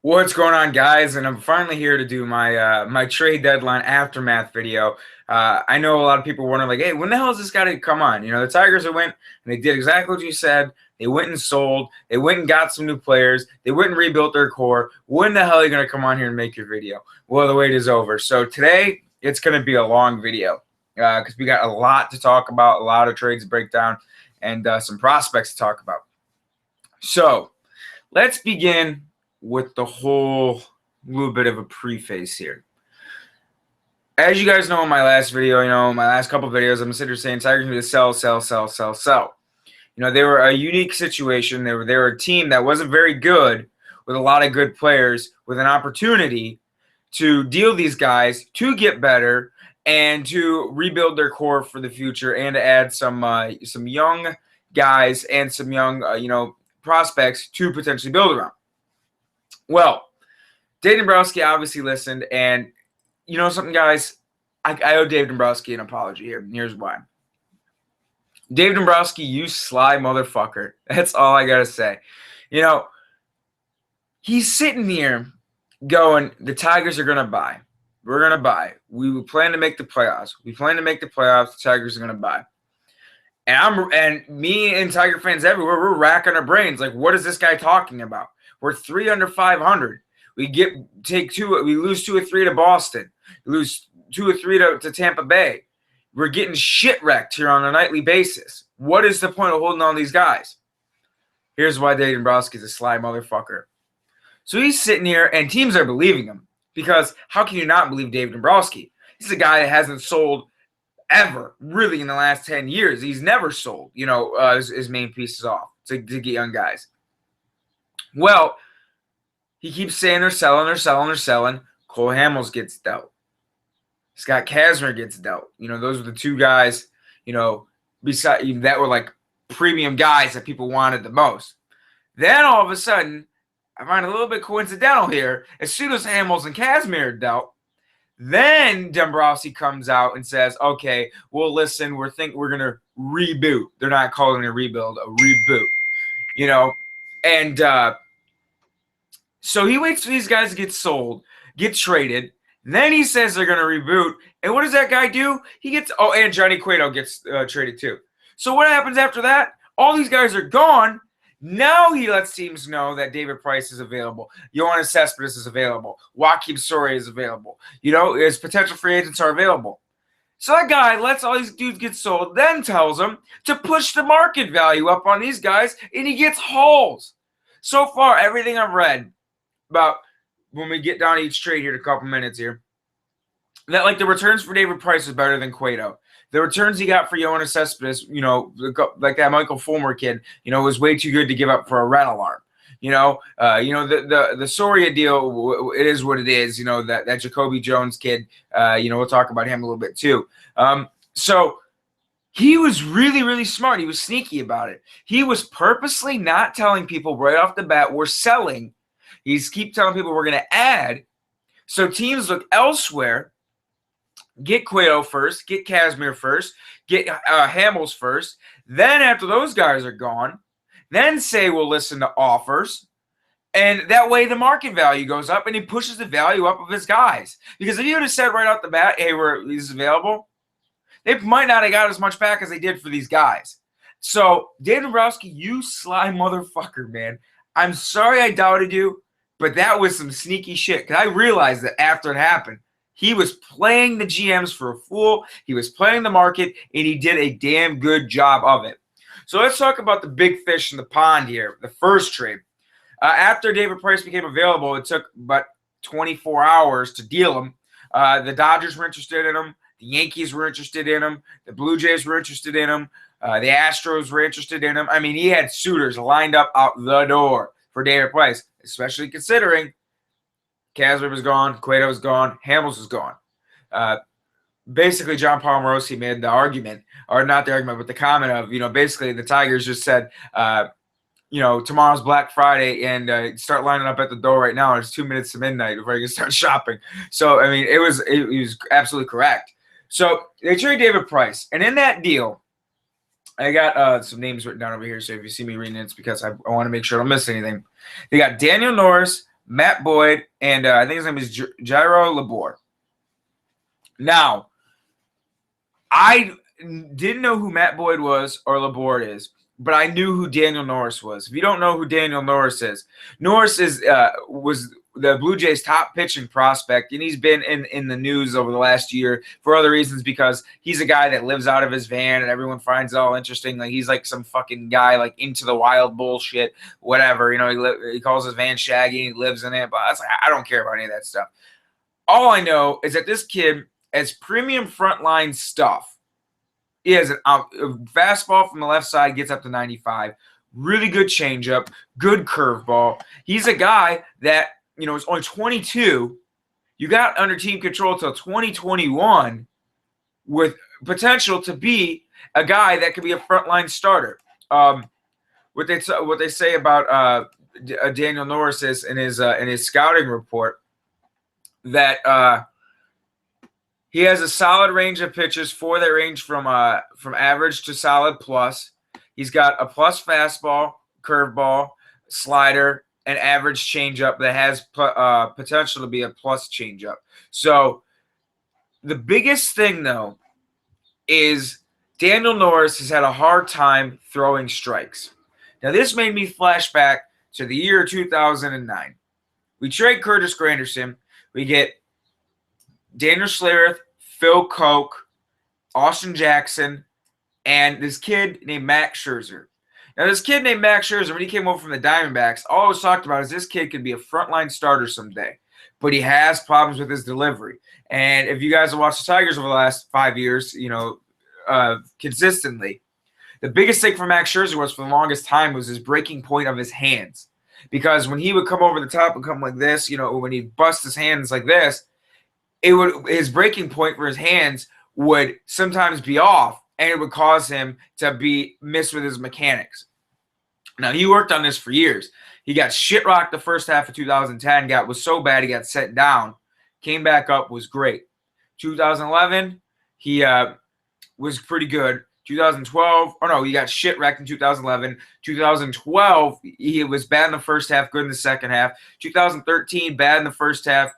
What's going on, guys? And I'm finally here to do my trade deadline aftermath video. I know a lot of people wondering, like, hey, when the hell is this guy to come on? You know, the Tigers went and they did exactly what you said. They went and sold. They went and got some new players. They went and rebuilt their core. When the hell are you going to come on here and make your video? Well, the wait is over. So today it's going to be a long video because we got a lot to talk about, a lot of trades to break down, and some prospects to talk about. So let's begin with the whole little bit of a preface here. As you guys know in my last video, my last couple of videos, I'm sitting here saying Tigers need to sell, sell, sell, sell, sell. You know, they were a unique situation. They were a team that wasn't very good with a lot of good players with an opportunity to deal these guys to get better and to rebuild their core for the future and to add some young guys and some young prospects to potentially build around. Well, Dave Dombrowski obviously listened, and you know something, guys? I owe Dave Dombrowski an apology here. Here's why. Dave Dombrowski, you sly motherfucker. That's all I got to say. You know, he's sitting here going, the Tigers are going to buy. We're going to buy. We plan to make the playoffs. We plan to make the playoffs. The Tigers are going to buy. And me and Tiger fans everywhere, we're racking our brains. Like, what is this guy talking about? We're 3 under 500. We lose 2 or 3 to Boston. We lose 2 or 3 to Tampa Bay. We're getting shit wrecked here on a nightly basis. What is the point of holding on these guys? Here's why Dave Dombrowski's a sly motherfucker. So he's sitting here, and teams are believing him. Because how can you not believe Dave Dombrowski? He's a guy that hasn't sold ever, really, in the last 10 years. He's never sold, his main pieces off to get young guys. Well, he keeps saying they're selling. Cole Hamels gets dealt. Scott Kazmir gets dealt. Those are the 2 guys, beside that were like premium guys that people wanted the most. Then all of a sudden, I find a little bit coincidental here. As soon as Hamels and Kazmir are dealt, then Dombrowski comes out and says, okay, well, listen, we're going to reboot. They're not calling it a rebuild, a reboot, And so he waits for these guys to get sold, get traded. Then he says they're going to reboot. And what does that guy do? And Johnny Cueto gets traded too. So what happens after that? All these guys are gone. Now he lets teams know that David Price is available. Yoenis Cespedes is available. Joakim Soria is available. His potential free agents are available. So that guy lets all these dudes get sold, then tells them to push the market value up on these guys, and he gets hauls. So far, everything I've read about when we get down to each trade here in a couple minutes here, that like the returns for David Price is better than Cueto. The returns he got for Yoenis Cespedes, like that Michael Fulmer kid, was way too good to give up for a rental arm. The Soria deal, it is what it is. That Jacoby Jones kid, we'll talk about him a little bit too. So he was really, really smart. He was sneaky about it. He was purposely not telling people right off the bat, we're selling. He's keep telling people we're going to add. So teams look elsewhere. Get Cueto first, get Kazmir first, get Hamels first. Then after those guys are gone, then say we'll listen to offers. And that way the market value goes up and he pushes the value up of his guys. Because if you would have said right off the bat, hey, he's available, they might not have got as much back as they did for these guys. So, Dave Dombrowski, you sly motherfucker, man. I'm sorry I doubted you, but that was some sneaky shit. Because I realized that after it happened, he was playing the GMs for a fool. He was playing the market, and he did a damn good job of it. So let's talk about the big fish in the pond here, the first trade. After David Price became available, it took about 24 hours to deal him. The Dodgers were interested in him. The Yankees were interested in him. The Blue Jays were interested in him. The Astros were interested in him. I mean, he had suitors lined up out the door for David Price, especially considering Kazmir was gone, Cueto was gone, Hamels was gone. Basically, John Paul Morosi made the argument, or not the argument, but the comment of, basically the Tigers just said, tomorrow's Black Friday and start lining up at the door right now. It's 2 minutes to midnight before you can start shopping. So, I mean, it was absolutely correct. So they traded David Price. And in that deal, I got some names written down over here. So if you see me reading it, it's because I want to make sure I don't miss anything. They got Daniel Norris, Matt Boyd, and I think his name is Jairo Labor. Now, I didn't know who Matt Boyd was or Laborde is, but I knew who Daniel Norris was. If you don't know who Daniel Norris is was the Blue Jays' top pitching prospect, and he's been in the news over the last year for other reasons because he's a guy that lives out of his van and everyone finds it all interesting. Like he's like some fucking guy like into the wild bullshit, whatever. You know, he calls his van Shaggy and he lives in it, but I don't care about any of that stuff. All I know is that this kid has premium frontline stuff. He has a fastball from the left side, gets up to 95. Really good changeup, good curveball. He's a guy that, you know, is only 22. You got under team control till 2021 with potential to be a guy that could be a frontline starter. What they say about Daniel Norris is in his scouting report that he has a solid range of pitches for that range from average to solid plus. He's got a plus fastball, curveball, slider, and average changeup that has potential to be a plus changeup. So the biggest thing, though, is Daniel Norris has had a hard time throwing strikes. Now, this made me flash back to the year 2009. We trade Curtis Granderson. We get Daniel Schlereth, Phil Koch, Austin Jackson, and this kid named Max Scherzer. Now, this kid named Max Scherzer, when he came over from the Diamondbacks, all I was talked about is this kid could be a frontline starter someday. But he has problems with his delivery. And if you guys have watched the Tigers over the last 5 years, you know, consistently, the biggest thing for Max Scherzer was for the longest time was his breaking point of his hands. Because when he would come over the top and come like this, you know, when he'd bust his hands like this, his breaking point for his hands would sometimes be off, and it would cause him to be miss with his mechanics. Now, he worked on this for years. He got shit rocked the first half of 2010, was so bad he got set down, came back up, was great. 2011, he was pretty good. 2012, he got shit wrecked in 2011. 2012, he was bad in the first half, good in the second half. 2013, bad in the first half,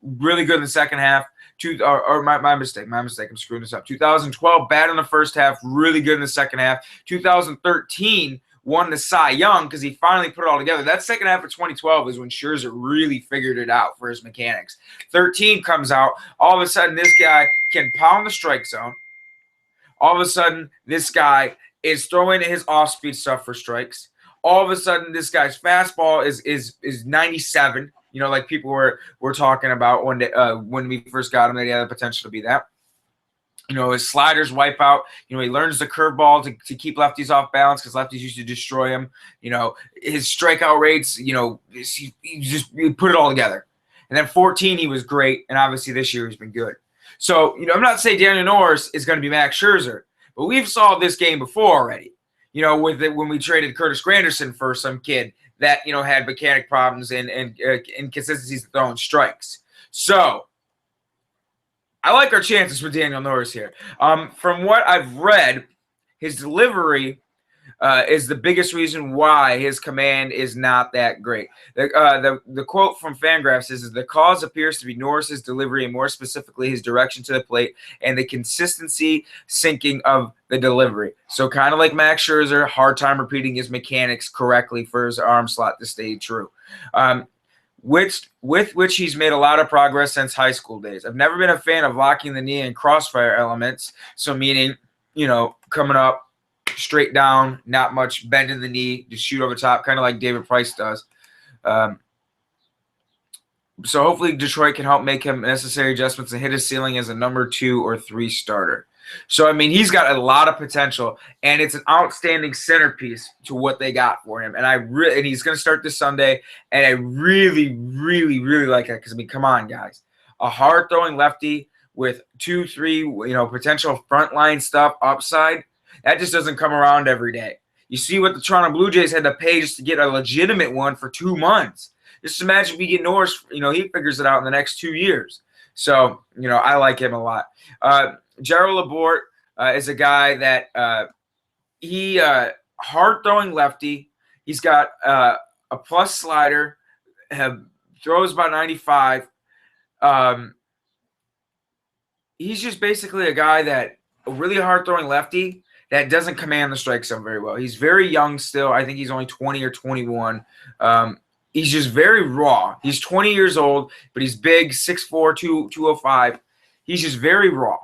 really good in the second half. My mistake. I'm screwing this up. 2012, bad in the first half, really good in the second half. 2013, won the Cy Young because he finally put it all together. That second half of 2012 is when Scherzer really figured it out for his mechanics. 13 comes out. All of a sudden, this guy can pound the strike zone. All of a sudden, this guy is throwing his off-speed stuff for strikes. All of a sudden, this guy's fastball is 97. You know, like people were talking about when we first got him, that he had the potential to be that. You know, his sliders wipe out. You know, he learns the curveball to keep lefties off balance because lefties used to destroy him. You know, his strikeout rates, you know, he put it all together. And then 14, he was great. And obviously this year he's been good. So, you know, I'm not saying Daniel Norris is going to be Max Scherzer, but we've saw this game before already. You know, when we traded Curtis Granderson for some kid that, you know, had mechanic problems and inconsistencies throwing strikes. So I like our chances with Daniel Norris here. From what I've read, his delivery is the biggest reason why his command is not that great. The quote from Fangraphs is the cause appears to be Norris's delivery and more specifically his direction to the plate and the consistency sinking of the delivery. So kind of like Max Scherzer, hard time repeating his mechanics correctly for his arm slot to stay true. With which he's made a lot of progress since high school days. I've never been a fan of locking the knee and crossfire elements. So meaning, you know, coming up straight down, not much bend in the knee, just shoot over top, kind of like David Price does. So hopefully Detroit can help make him necessary adjustments and hit his ceiling as a number 2 or 3 starter. So, I mean, he's got a lot of potential, and it's an outstanding centerpiece to what they got for him. And he's going to start this Sunday, and I really, really, really like that because, I mean, come on, guys. A hard-throwing lefty with 2, 3, you know, potential frontline stuff upside, that just doesn't come around every day. You see what the Toronto Blue Jays had to pay just to get a legitimate one for 2 months. Just imagine if we get Norris, you know, he figures it out in the next 2 years. So, you know, I like him a lot. Jairo Laborde is a guy that hard-throwing lefty. He's got a plus slider, throws about 95. He's just basically a guy a really hard-throwing lefty that doesn't command the strike zone very well. He's very young still. I think he's only 20 or 21. He's just very raw. He's 20 years old, but he's big, 6'4", 205. He's just very raw.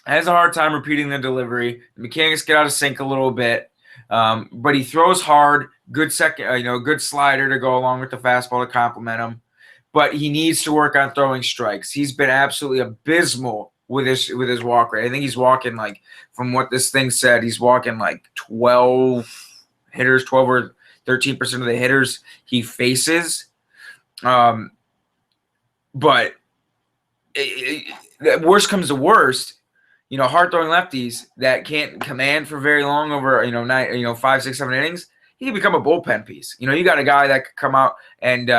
Has a hard time repeating the delivery. The mechanics get out of sync a little bit, but he throws hard. Good good slider to go along with the fastball to complement him. But he needs to work on throwing strikes. He's been absolutely abysmal with his walk rate. I think he's walking, like, from what this thing said, he's walking like 12 hitters, 12 or 13% of the hitters he faces. But worst comes to worst, hard throwing lefties that can't command for very long over 5, 6, 7 innings. He can become a bullpen piece. You got a guy that could come out and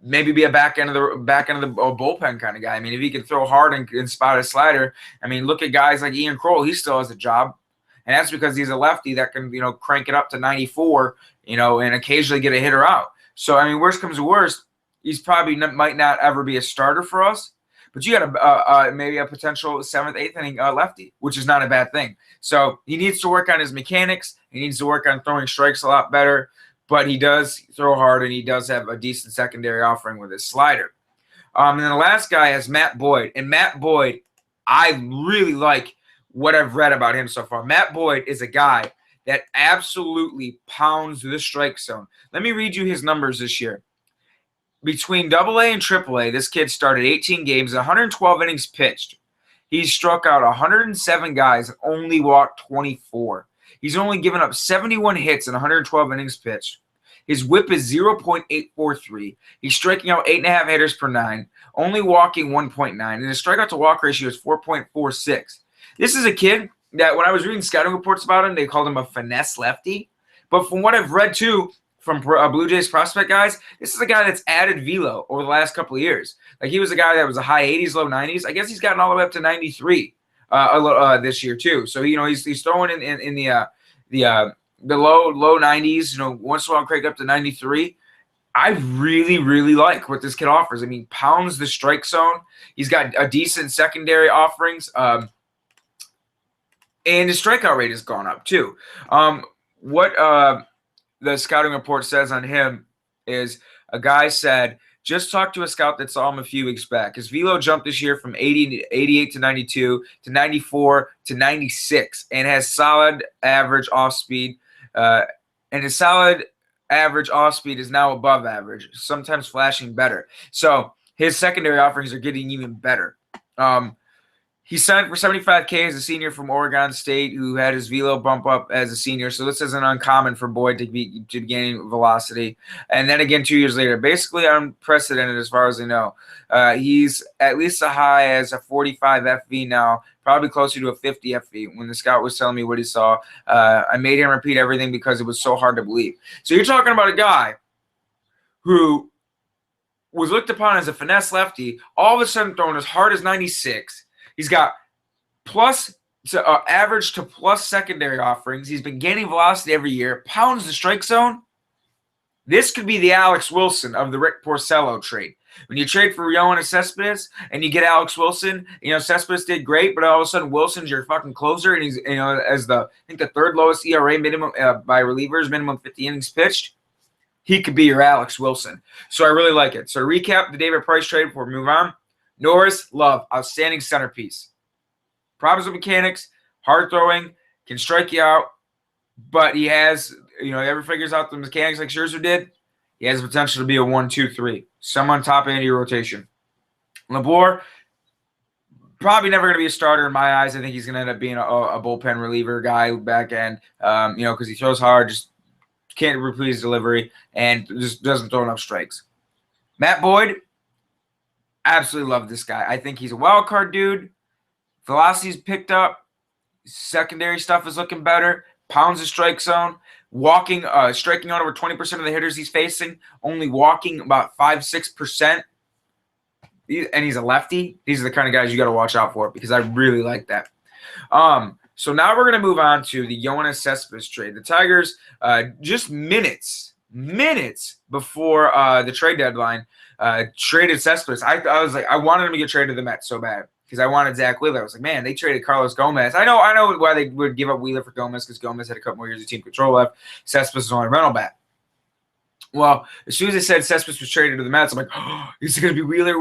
maybe be a back end of the bullpen kind of guy. I mean, if he can throw hard and spot a slider, I mean, look at guys like Ian Kroll. He still has a job, and that's because he's a lefty that can crank it up to 94, and occasionally get a hitter out. So I mean, worst comes to worst, he's probably might not ever be a starter for us. But you got maybe a potential 7th, 8th inning lefty, which is not a bad thing. So he needs to work on his mechanics. He needs to work on throwing strikes a lot better. But he does throw hard, and he does have a decent secondary offering with his slider. And then the last guy is Matt Boyd. And Matt Boyd, I really like what I've read about him so far. Matt Boyd is a guy that absolutely pounds the strike zone. Let me read you his numbers this year. Between AA and AAA, this kid started 18 games, 112 innings pitched. He's struck out 107 guys and only walked 24. He's only given up 71 hits in 112 innings pitched. His whip is 0.843. He's striking out 8.5 hitters per 9, only walking 1.9, and his strikeout to walk ratio is 4.46. This is a kid that when I was reading scouting reports about him, they called him a finesse lefty. But from what I've read too, from Blue Jays prospect guys, this is a guy that's added velo over the last couple of years. Like, he was a guy that was a high 80s, low 90s. I guess he's gotten all the way up to 93 this year too. So he's throwing in the low 90s. Once in a while crank up to 93. I really, really like what this kid offers. I mean, pounds the strike zone. He's got a decent secondary offerings, and his strikeout rate has gone up too. What the scouting report says on him is a guy said, just talked to a scout that saw him a few weeks back. His velo jumped this year from 88 to 92 to 94 to 96 and has solid average off speed. And his solid average off speed is now above average, sometimes flashing better. So his secondary offerings are getting even better. He signed for $75K as a senior from Oregon State, who had his velo bump up as a senior. So this isn't uncommon for Boyd to be gaining velocity. And then again, 2 years later, basically unprecedented as far as I know. He's at least as high as a 45 FV now, probably closer to a 50 FV. When the scout was telling me what he saw, I made him repeat everything because it was so hard to believe. So you're talking about a guy who was looked upon as a finesse lefty, all of a sudden throwing as hard as 96. He's got average to plus secondary offerings. He's been gaining velocity every year. Pounds the strike zone. This could be the Alex Wilson of the Rick Porcello trade. When you trade for Yoenis Cespedes and you get Alex Wilson, Cespedes did great, but all of a sudden Wilson's your fucking closer, and he's as the third lowest ERA minimum by relievers, minimum 50 innings pitched. He could be your Alex Wilson. So I really like it. So recap the David Price trade before we move on. Norris, Love, outstanding centerpiece. Problems with mechanics, hard throwing, can strike you out, but he has, ever figures out the mechanics like Scherzer did, he has the potential to be a 1-2-3. Someone top end of your rotation. LeBoer, probably never going to be a starter in my eyes. I think he's going to end up being a bullpen reliever guy back end, because he throws hard, just can't repeat his delivery, and just doesn't throw enough strikes. Matt Boyd, absolutely love this guy. I think he's a wild card dude. Velocity's picked up. Secondary stuff is looking better. Pounds the strike zone. Striking out over 20% of the hitters he's facing. Only walking about 5-6%. And he's a lefty. These are the kind of guys you got to watch out for because I really like that. So now we're going to move on to the Yoenis Cespedes trade. The Tigers, just minutes minutes before the trade deadline, traded Cespedes. I was like, I wanted him to get traded to the Mets so bad because I wanted Zach Wheeler. I was like, man, they traded Carlos Gomez. I know why they would give up Wheeler for Gomez, because Gomez had a couple more years of team control left. Cespedes was only a rental bat. Well, as soon as they said Cespedes was traded to the Mets, I'm like, oh, is it going to be Wheeler?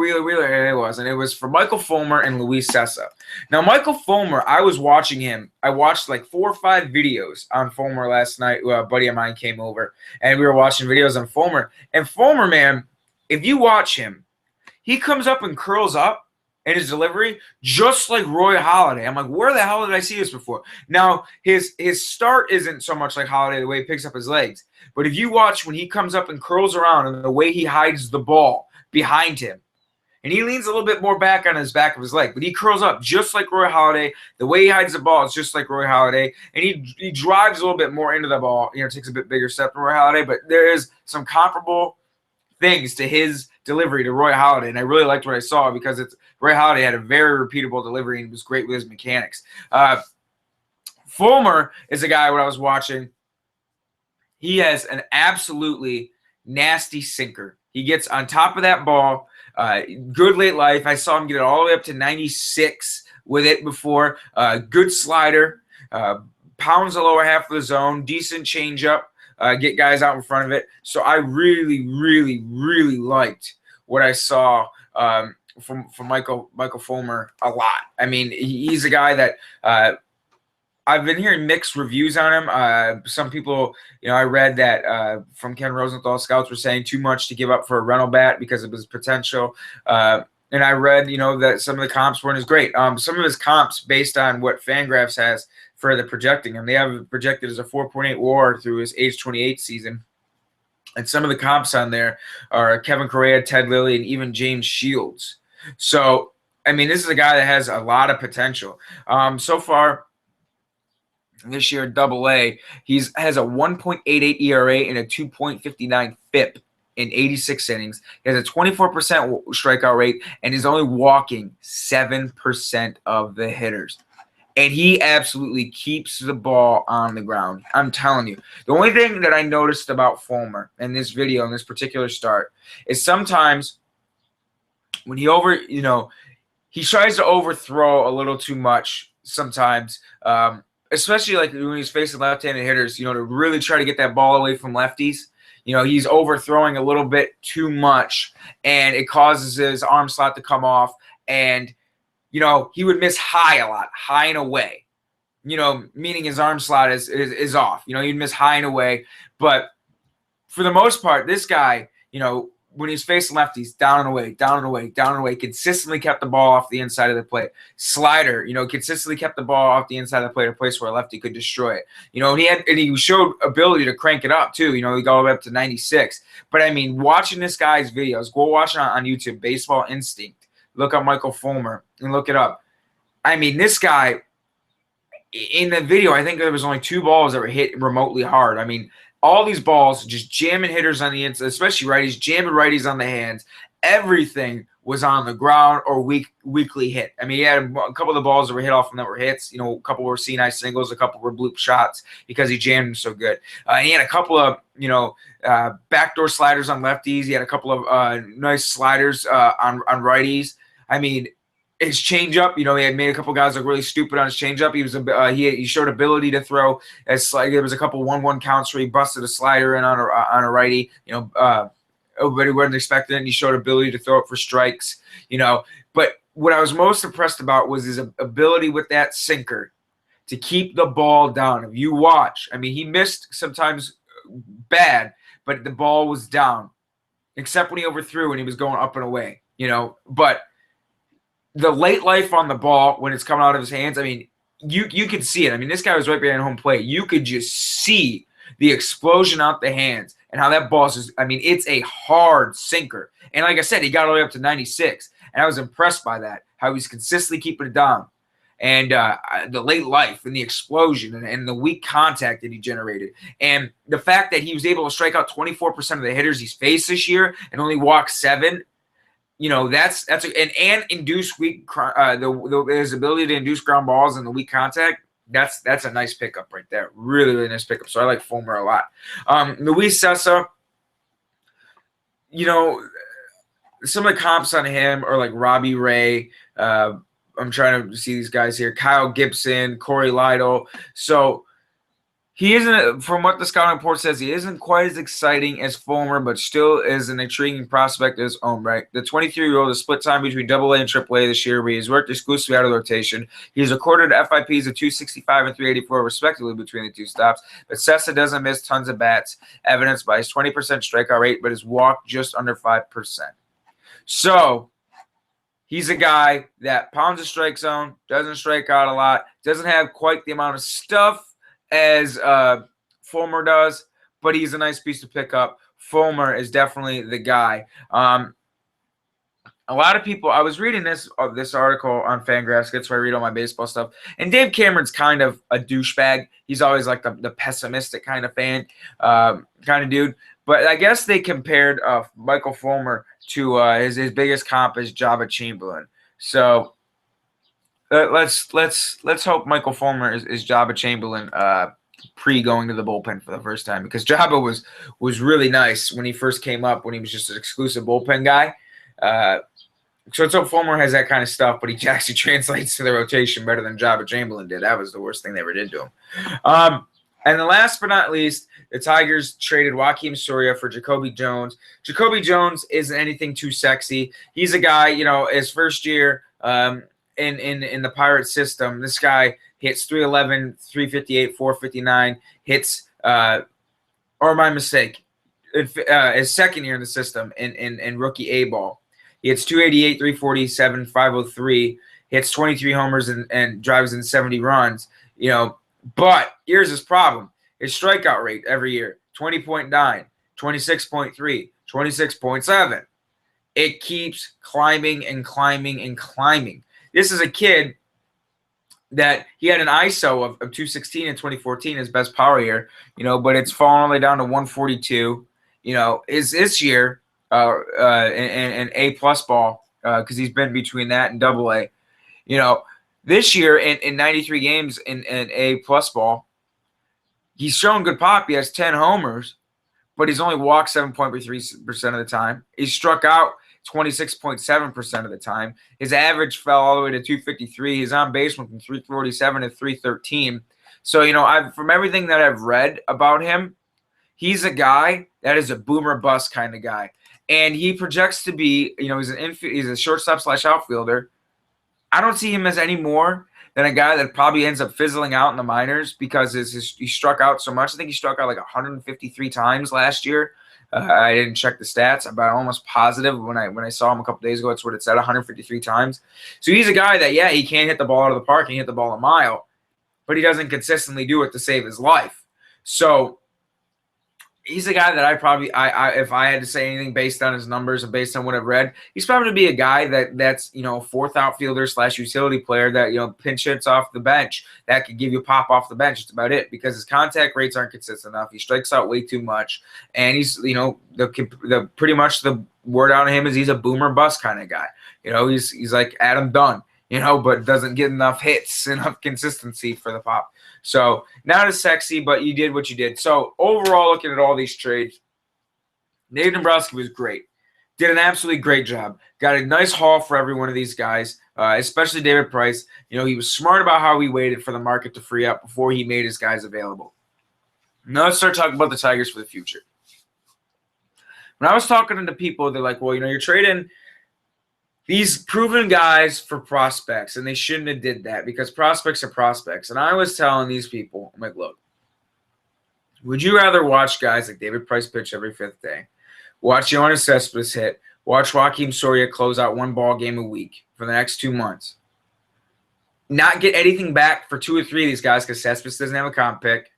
And it wasn't. It was for Michael Fulmer and Luis Cessa. Now, Michael Fulmer, I was watching him. I watched like 4 or 5 videos on Fulmer last night. A buddy of mine came over, and we were watching videos on Fulmer. And Fulmer, man, if you watch him, he comes up and curls up in his delivery just like Roy Halladay. I'm like, where the hell did I see this before? Now, his start isn't so much like Halladay, the way he picks up his legs. But if you watch when he comes up and curls around and the way he hides the ball behind him, and he leans a little bit more back on his back of his leg, but he curls up just like Roy Halladay. The way he hides the ball is just like Roy Halladay, and he drives a little bit more into the ball. You know, takes a bit bigger step than Roy Halladay, but there is some comparable things to his delivery to Roy Halladay, and I really liked what I saw because Roy Halladay had a very repeatable delivery and was great with his mechanics. Fulmer is a guy when I was watching. He has an absolutely nasty sinker. He gets on top of that ball. Good late life. I saw him get it all the way up to 96 with it before. Good slider. Pounds the lower half of the zone. Decent changeup. Get guys out in front of it. So I really, really, really liked what I saw from Michael Fulmer a lot. I mean, he's a guy that I've been hearing mixed reviews on him. Some people, I read that from Ken Rosenthal, scouts were saying too much to give up for a rental bat because of his potential. And I read, that some of the comps weren't as great. Some of his comps, based on what Fangraphs has for the projecting him, they have it projected as a 4.8 WAR through his age 28 season. And some of the comps on there are Kevin Correa, Ted Lilly, and even James Shields. So, I mean, this is a guy that has a lot of potential. So far this year, AA, he has a 1.88 ERA and a 2.59 FIP in 86 innings. He has a 24% strikeout rate and is only walking 7% of the hitters. And he absolutely keeps the ball on the ground. I'm telling you. The only thing that I noticed about Fulmer in this video, in this particular start, is sometimes when he tries to overthrow a little too much sometimes, especially like when he's facing left-handed hitters, to really try to get that ball away from lefties. He's overthrowing a little bit too much, and it causes his arm slot to come off, and he would miss high a lot, high and away, meaning his arm slot is off. He'd miss high and away. But for the most part, this guy, when he's facing lefties, down and away, down and away, down and away, consistently kept the ball off the inside of the plate. Slider, consistently kept the ball off the inside of the plate, a place where a lefty could destroy it. And he showed ability to crank it up too. He got all the way up to 96. But I mean, watching this guy's videos, go watch it on YouTube, Baseball Instinct. Look up Michael Fulmer and look it up. I mean, this guy, in the video, I think there was only 2 balls that were hit remotely hard. I mean, all these balls just jamming hitters on the inside, especially righties, jamming righties on the hands. Everything was on the ground or weakly hit. I mean, he had a couple of the balls that were hit off him that were hits. A couple were C-nice singles, a couple were bloop shots because he jammed them so good. And he had a couple of, backdoor sliders on lefties. He had a couple of nice sliders on righties. I mean, his changeup, he had made a couple guys look really stupid on his changeup. He showed ability to throw. There was a couple 1-1 counts where he busted a slider in on a righty. Everybody wasn't expecting it, and he showed ability to throw it for strikes. But what I was most impressed about was his ability with that sinker to keep the ball down. If you watch, I mean, he missed sometimes bad, but the ball was down, except when he overthrew and he was going up and away. But the late life on the ball when it's coming out of his hands, I mean, you could see it. I mean, this guy was right behind home plate. You could just see the explosion out the hands and how that ball is. I mean, it's a hard sinker. And like I said, he got all the way up to 96. And I was impressed by that, how he's consistently keeping it down. And the late life and the explosion and the weak contact that he generated. And the fact that he was able to strike out 24% of the hitters he's faced this year and only walk 7. And induce his ability to induce ground balls and the weak contact. That's a nice pickup right there. Really, really nice pickup. So I like Fulmer a lot. Luis Cessa, you know, some of the comps on him are like Robbie Ray. I'm trying to see these guys here. Kyle Gibson, Corey Lytle. So he isn't, from what the scouting report says, he isn't quite as exciting as Fulmer, but still is an intriguing prospect of his own right. The 23-year-old has split time between AA and AAA this year, where he's worked exclusively out of the rotation. He's recorded FIPs of 265 and 384, respectively, between the two stops. But Sessa doesn't miss tons of bats, evidenced by his 20% strikeout rate, but his walk just under 5%. So he's a guy that pounds the strike zone, doesn't strike out a lot, doesn't have quite the amount of stuff as Fulmer does, but he's a nice piece to pick up. Fulmer is definitely the guy. A lot of people, I was reading this article on Fangraphs, that's where I read all my baseball stuff, and Dave Cameron's kind of a douchebag. He's always like the pessimistic kind of fan, kind of dude. But I guess they compared Michael Fulmer to his biggest comp is Jabba Chamberlain. So let's hope Michael Fulmer is Jabba Chamberlain pre going to the bullpen for the first time, because Jabba was really nice when he first came up, when he was just an exclusive bullpen guy. So let's hope Fulmer has that kind of stuff, but he actually translates to the rotation better than Jabba Chamberlain did. That was the worst thing they ever did to him. And the last but not least, the Tigers traded Joakim Soria for Jacoby Jones. Jacoby Jones isn't anything too sexy. He's a guy, his first year in the Pirates system, this guy hits 311, 358, 459, hits or my mistake, his second year in the system in rookie A-ball. He hits 288, 347, 503, hits 23 homers and drives in 70 runs, But here's his problem. His strikeout rate every year, 20.9, 26.3, 26.7. It keeps climbing and climbing and climbing. This is a kid that he had an ISO of 216 in 2014, his best power year, but it's fallen all the way down to 142. Is this year in A-plus ball, because he's been between that and AA. This year in 93 games in A-plus ball, he's shown good pop. He has 10 homers, but he's only walked 7.3% of the time. He's struck out 26.7% of the time. His average fell all the way to 253. His on base went from 347 to 313. So, from everything that I've read about him, he's a guy that is a boomer bust kind of guy. And he projects to be, he's a shortstop / outfielder. I don't see him as any more than a guy that probably ends up fizzling out in the minors, because he struck out so much. I think he struck out like 153 times last year. I didn't check the stats, but I'm almost positive when I saw him a couple days ago, that's what it said, 153 times. So he's a guy that, he can't hit the ball out of the park, he can hit the ball a mile, but he doesn't consistently do it to save his life. So he's a guy that I if I had to say anything based on his numbers and based on what I've read, he's probably going to be a guy that's fourth outfielder / utility player that pinch hits off the bench, that could give you pop off the bench. That's about it, because his contact rates aren't consistent enough. He strikes out way too much, and he's the pretty much the word on him is he's a boomer bust kind of guy. He's like Adam Dunn, but doesn't get enough hits, enough consistency for the pop. So not as sexy, but you did what you did. So overall, looking at all these trades, Dave Dombrowski was great. Did an absolutely great job. Got a nice haul for every one of these guys, especially David Price. He was smart about how he waited for the market to free up before he made his guys available. Now let's start talking about the Tigers for the future. When I was talking to people, they're like, well, you're trading these proven guys for prospects, and they shouldn't have did that, because prospects are prospects. And I was telling these people, I'm like, look, would you rather watch guys like David Price pitch every fifth day, watch Yoenis Cespedes hit, watch Joakim Soria close out one ball game a week for the next 2 months, not get anything back for 2 or 3 of these guys, because Cespedes doesn't have a comp pick?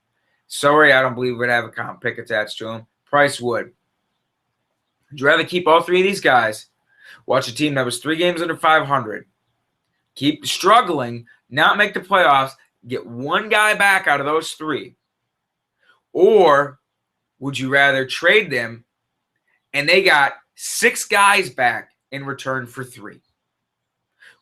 Soria, I don't believe, would have a comp pick attached to him. Price would. Would you rather keep all 3 of these guys, watch a team that was 3 games under 500, keep struggling, not make the playoffs, get one guy back out of those 3? Or would you rather trade them and they got 6 guys back in return for 3?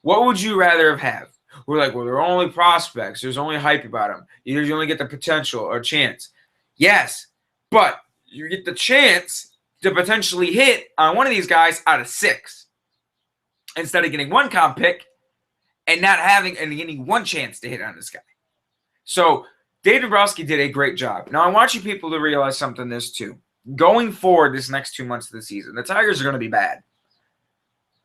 What would you rather have? We're like, well, they're only prospects. There's only hype about them. You only get the potential or chance. Yes, but you get the chance to potentially hit on one of these guys out of 6 instead of getting 1 comp pick and not having and getting 1 chance to hit on this guy. So Dave Dombrowski did a great job. Now, I want you people to realize something this too. Going forward this next 2 months of the season, the Tigers are going to be bad.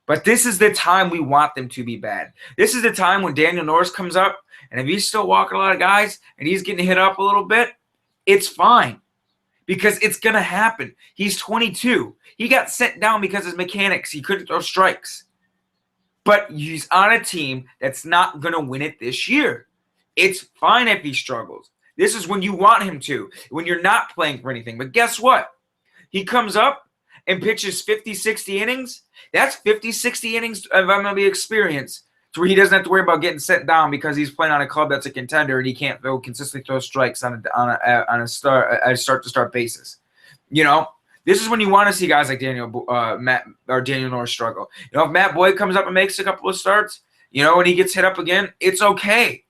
But this is the time we want them to be bad. This is the time when Daniel Norris comes up, and if he's still walking a lot of guys and he's getting hit up a little bit, it's fine because it's going to happen. He's 22. He got sent down because of his mechanics. He couldn't throw strikes. But he's on a team that's not going to win it this year. It's fine if he struggles. This is when you want him to, when you're not playing for anything. But guess what? He comes up and pitches 50, 60 innings. That's 50, 60 innings of MLB experience to where he doesn't have to worry about getting sent down because he's playing on a club that's a contender and he can't consistently throw strikes on a start-to-start basis. You know, this is when you want to see guys like Daniel Norris struggle. You know, if Matt Boyd comes up and makes a couple of starts, you know, and he gets hit up again, it's okay.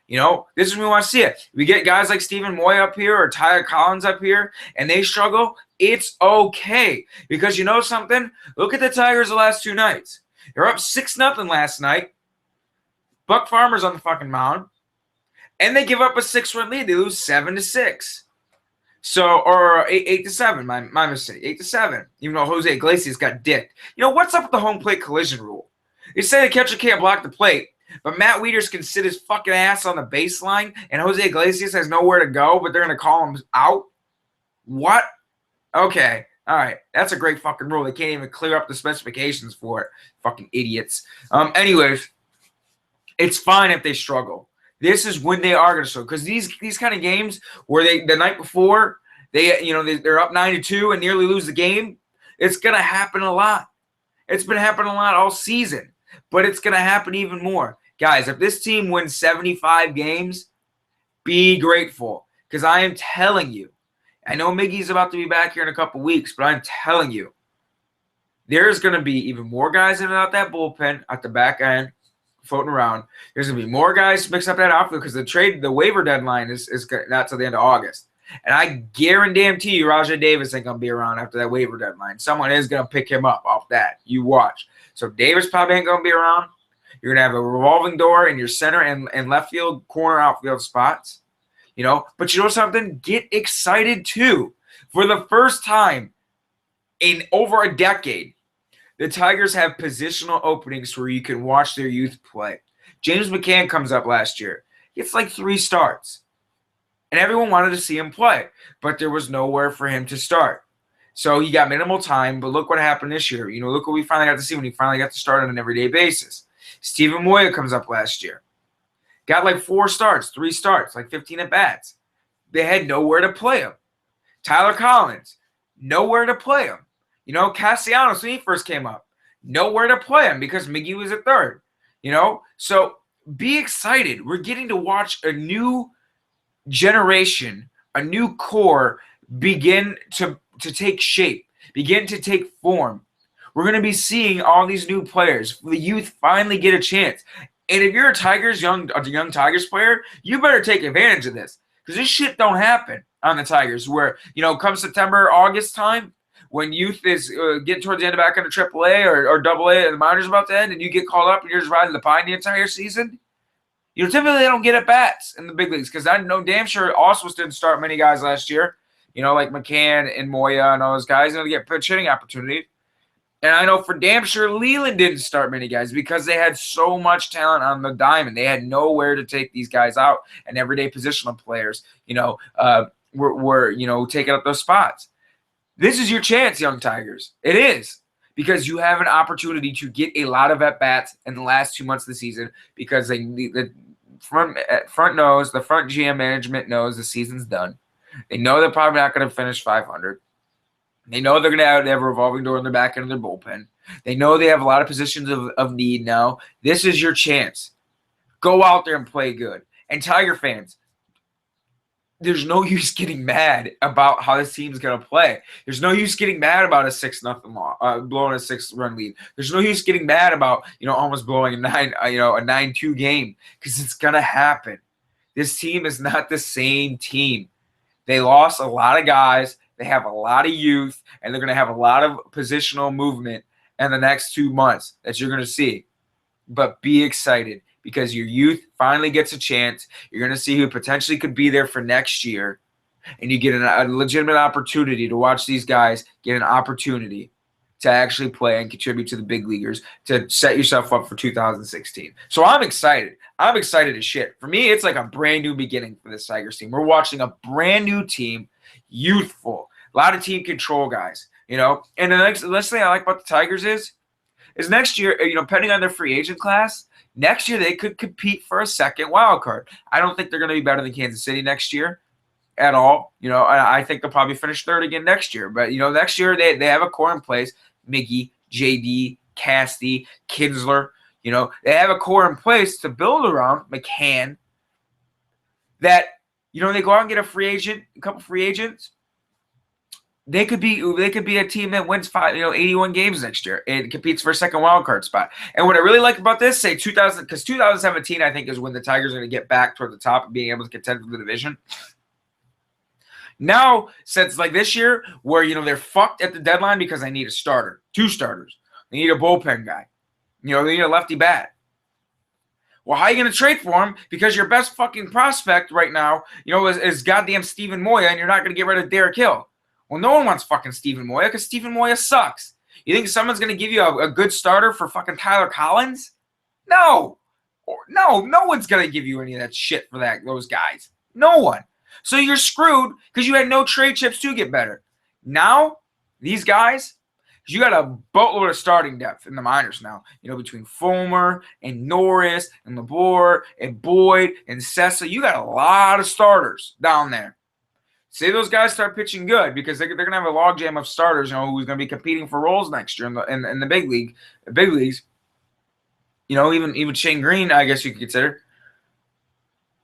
You know, this is when we want to see it. We get guys like Stephen Moy up here or Tyler Collins up here, and they struggle. It's okay. Because you know something? Look at the Tigers the last 2 nights. They're up 6-0 last night. Buck Farmer's on the fucking mound. And they give up a 6-run lead. They lose 7-6. So, or 8-7. My mistake. 8-7. Even though Jose Iglesias got dicked. You know, what's up with the home plate collision rule? They say the catcher can't block the plate. But Matt Wieters can sit his fucking ass on the baseline, and Jose Iglesias has nowhere to go, but they're going to call him out? What? Okay. All right. That's a great fucking rule. They can't even clear up the specifications for it. Fucking idiots. Anyways, it's fine if they struggle. This is when they are going to struggle. Because these kind of games where the night before, they're up 9-2 and nearly lose the game, it's going to happen a lot. It's been happening a lot all season. But it's going to happen even more. Guys, if this team wins 75 games, be grateful. Because I am telling you, I know Miggy's about to be back here in a couple weeks, but I'm telling you, there's going to be even more guys in and out that bullpen at the back end floating around. There's going to be more guys mixed up that outfield because the waiver deadline is not till the end of August. And I guarantee you Rajai Davis ain't going to be around after that waiver deadline. Someone is going to pick him up off that. You watch. So Davis probably ain't going to be around. You're going to have a revolving door in your center and left field, corner, outfield spots. You know, but you know something? Get excited too. For the first time in over a decade, the Tigers have positional openings where you can watch their youth play. James McCann comes up last year. Gets like 3 starts. And everyone wanted to see him play, but there was nowhere for him to start. So he got minimal time, but look what happened this year. You know, look what we finally got to see when he finally got to start on an everyday basis. Steven Moya comes up last year. Got like 4 starts, 3 starts, like 15 at-bats. They had nowhere to play him. Tyler Collins, nowhere to play him. You know, Castellanos, when he first came up, nowhere to play him because Miggy was at third. You know, so be excited. We're getting to watch a new generation, a new core begin to take shape, begin to take form. We're going to be seeing all these new players. The youth finally get a chance. And if you're a young Tigers player, you better take advantage of this because this shit don't happen on the Tigers where, you know, come September, August time, when youth is getting towards the end of back into AAA or AA and the minors about to end and you get called up and you're just riding the pine the entire season, you know, typically they don't get at-bats in the big leagues because I know damn sure Oswald didn't start many guys last year, you know, like McCann and Moya and all those guys, and they get pitch hitting opportunities. And I know for damn sure Leland didn't start many guys because they had so much talent on the diamond. They had nowhere to take these guys out, and everyday positional players, you know, were you know, taking up those spots. This is your chance, young Tigers. It is because you have an opportunity to get a lot of at-bats in the last 2 months of the season because the front GM management knows the season's done. They know they're probably not going to finish 500. They know they're going to have a revolving door in the back end of their bullpen. They know they have a lot of positions of need now. This is your chance. Go out there and play good. And Tiger fans, there's no use getting mad about how this team's going to play. There's no use getting mad about a 6-0 blowing a 6-run lead. There's no use getting mad about, you know, almost blowing a 9-2 game because it's going to happen. This team is not the same team. They lost a lot of guys. They have a lot of youth, and they're going to have a lot of positional movement in the next 2 months that you're going to see. But be excited because your youth finally gets a chance. You're going to see who potentially could be there for next year, and you get a legitimate opportunity to watch these guys get an opportunity to actually play and contribute to the big leaguers to set yourself up for 2016. So I'm excited. I'm excited as shit. For me, it's like a brand new beginning for this Tigers team. We're watching a brand new team, youthful, a lot of team control guys, you know. And the next thing I like about the Tigers is next year, you know, depending on their free agent class, next year they could compete for a second wild card. I don't think they're going to be better than Kansas City next year at all. You know, I think they'll probably finish third again next year. But, you know, next year they have a core in place. Miggy, JD, Casty, Kinsler. You know, they have a core in place to build around. McCann. That, you know, they go out and get a couple free agents. They could be a team that wins 81 games next year and competes for a second wild card spot. And what I really like about this, say 2017, I think is when the Tigers are going to get back toward the top and being able to contend for the division. Now, since like this year, where, you know, they're fucked at the deadline because they need a starter, 2 starters. They need a bullpen guy. You know, they need a lefty bat. Well, how are you going to trade for him? Because your best fucking prospect right now, you know, is goddamn Steven Moya, and you're not going to get rid of Derek Hill. Well, no one wants fucking Steven Moya because Steven Moya sucks. You think someone's going to give you a good starter for fucking Tyler Collins? No. No one's going to give you any of that shit for those guys. No one. So you're screwed because you had no trade chips to get better. Now, these guys, you got a boatload of starting depth in the minors now. You know, between Fulmer and Norris and Labor and Boyd and Sessa, you got a lot of starters down there. Say those guys start pitching good because they're going to have a logjam of starters, you know, who's going to be competing for roles next year in the big leagues. You know, even Shane Green, I guess you could consider.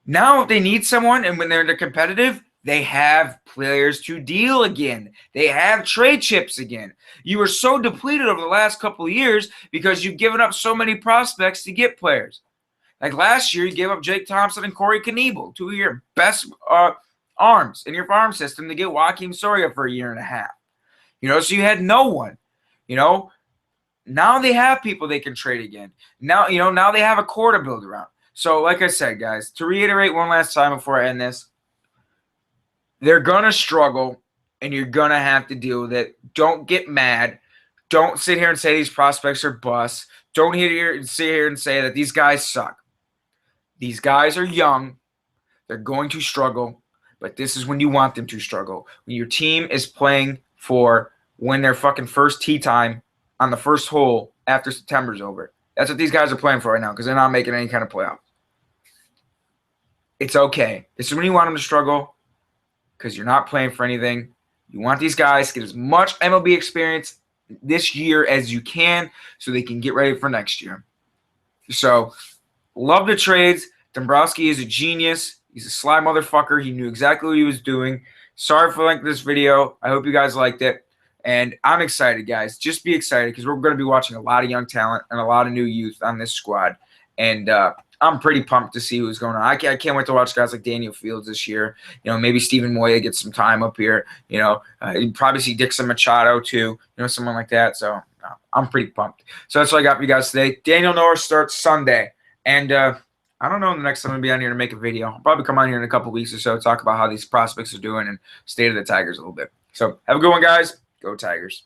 Now, if they need someone and when they're competitive, they have players to deal again. They have trade chips again. You were so depleted over the last couple of years because you've given up so many prospects to get players. Like last year, you gave up Jake Thompson and Corey Knievel, 2 of your best arms in your farm system, to get Joakim Soria for a year and a half. You know, so you had no one. You know, now they have people they can trade again. Now, you know, now they have a core to build around. So, like I said, guys, to reiterate one last time before I end this, they're going to struggle, and you're going to have to deal with it. Don't get mad. Don't sit here and say these prospects are busts. Don't sit here and say that these guys suck. These guys are young. They're going to struggle, but this is when you want them to struggle. When your team is playing for when their fucking first tee time on the first hole after September's over. That's what these guys are playing for right now because they're not making any kind of playoff. It's okay. This is when you want them to struggle because you're not playing for anything. You want these guys to get as much MLB experience this year as you can so they can get ready for next year. So, love the trades. Dombrowski is a genius. He's a sly motherfucker. He knew exactly what he was doing. Sorry for length of this video. I hope you guys liked it. And I'm excited, guys. Just be excited because we're going to be watching a lot of young talent and a lot of new youth on this squad. And I'm pretty pumped to see who's going on. I can't wait to watch guys like Daniel Fields this year. You know, maybe Steven Moya gets some time up here. You know, you'd probably see Dixon Machado too. You know, someone like that. So I'm pretty pumped. So that's what I got for you guys today. Daniel Norris starts Sunday. And I don't know when the next time I'm going to be on here to make a video. I'll probably come on here in a couple weeks or so, talk about how these prospects are doing and state of the Tigers a little bit. So have a good one, guys. Go Tigers.